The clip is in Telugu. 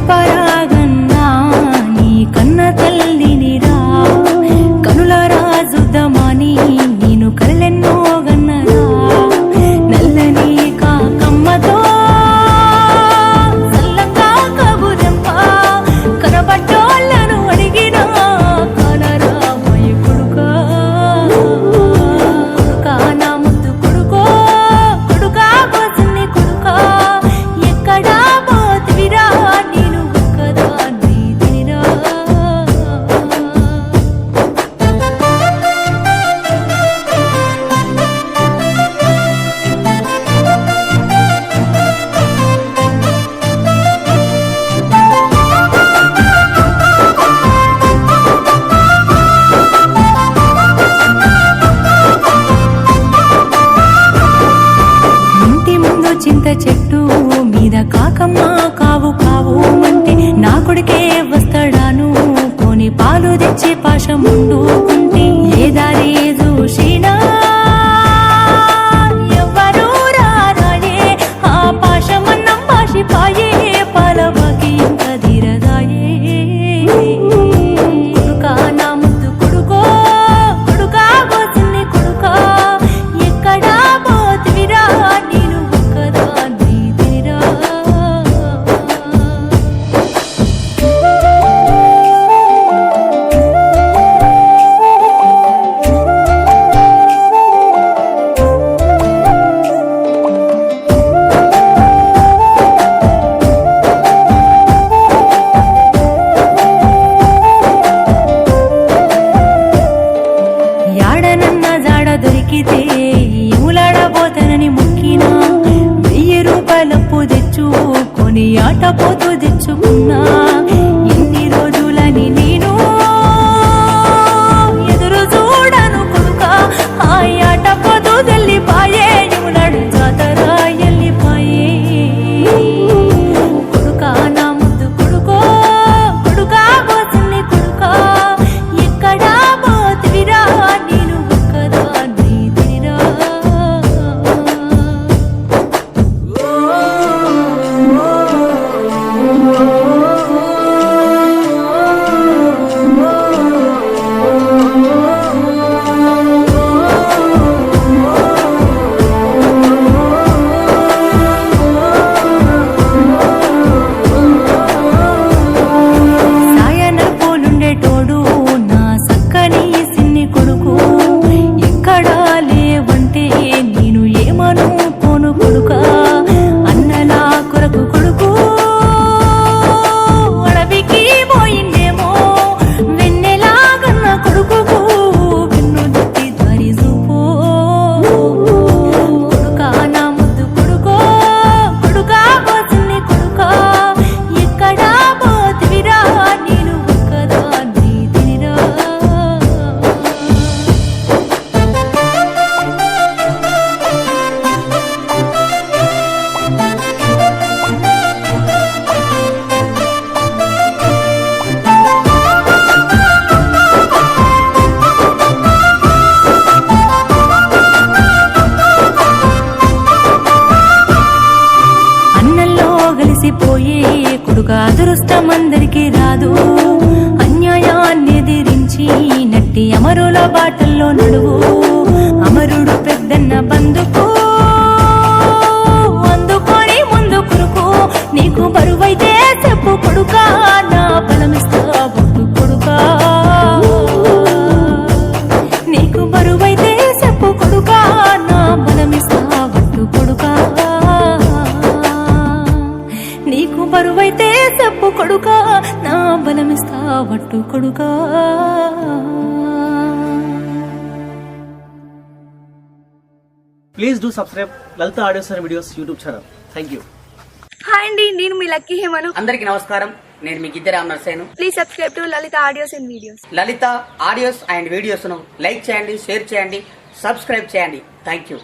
చెప్పరాగన్నా నీ కన్న తల్లినిరా కనుల రాజుద్దమాని నేను కళ్ళెన్నో గన్నరా నల్లని కాకమ్మతో సల్లంగా కబురెంప కనబడ్డోళ్ళను అడిగినా కనరా మయ కొడుకా కొడుకా నా ముద్దు కొడుకో కొడుకా బోసిని కొడుకా ఎక్కడా పోతివిరా నేను ఒక్కదా నీదిరా ఇంటి ముందు చింత చెట్టు మీద కాకమ్మ కావు కావు అంటే నా కొడుకే వస్తాడాను కొని పాలు తెచ్చి పాశముండుకుంటే ఏ దారి చూసినా ఎవ్వరూ రారాయే ఆ పాశమన్నం పాశిపాయే పాలవాకి ఇంకా ధీరదాయే కొడుకా నా ముద్దు కొడుకో కొడుకా బోసిని కొడుకా ఎక్కడా పోతివిరా నేను ఒక్కదా నీదిరా యాడనన్న జాడ దొరికితే ఊలాడబోతనని మొక్కినా 1000 రూపాయలప్పు తెచ్చుకొని ఆట పోతూ తెచ్చుకున్నా ఎన్ని రోజులని నేను ఎదురు చూడను కొడుకా ఆ ఆట పోతూ తెల్లిపాయే ఊలాడు జాతర ఎల్లిపాయే కొడుకా నా ముద్దు కొడుకో కొడుకా బోసిని కొడుకా ఎక్కడా పోతివిరా నేను ఒక్కదా నీదిరా సాయన పోలుండేటోడు నా సక్కని సిన్ని కొడుకు ఎక్కడా లేవంటే నేను ఏమను పోను కొడుకా అన్నలా కొరకు కొడుకు అడవికి పోయిందేమో వెన్నెలాగన్న కొడుకుకు వెన్ను దొట్టి దారి చూపో కొడుకా నా ముద్దు కొడుకో కొడుకా బోసిని కొడుకా ఎక్కడా పోతివిరా నేను ఒక్కదా నీదిరా అన్నంలో కలిసిపోయే కొడుక అదృష్టం అందరికీ రాదు అన్యాయాన్ని ఎదిరించి నట్టి అమరుల బాటల్లో నడువు అమరుడు పెద్దన్న బందుకు అందుకొని ముందు కురుకు నీకు బరువైతే చెప్పు కొడుకా నా బలమిస్తా ఒట్టు కొడుకా నీకు బరువైతే చెప్పు కొడుకా నా బలమిస్తా ఒట్టు కొడుకా నీకు బరువైతే చెప్పు కొడుకా నా బలమిస్తా ఒట్టు కొడుకా Please do subscribe Lalita Audios and Videos YouTube channel. Thank you. Hi అండి, నేను మీ లక్కీ హేమను. అందరికి నమస్కారం. నేను మీ గిద్దరామ్ నర్సేను. Please subscribe to Lalitha audios and videos. Lalitha audios and videos ను లైక్ చేయండి, షేర్ చేయండి, సబ్స్క్రైబ్ చేయండి. Thank you.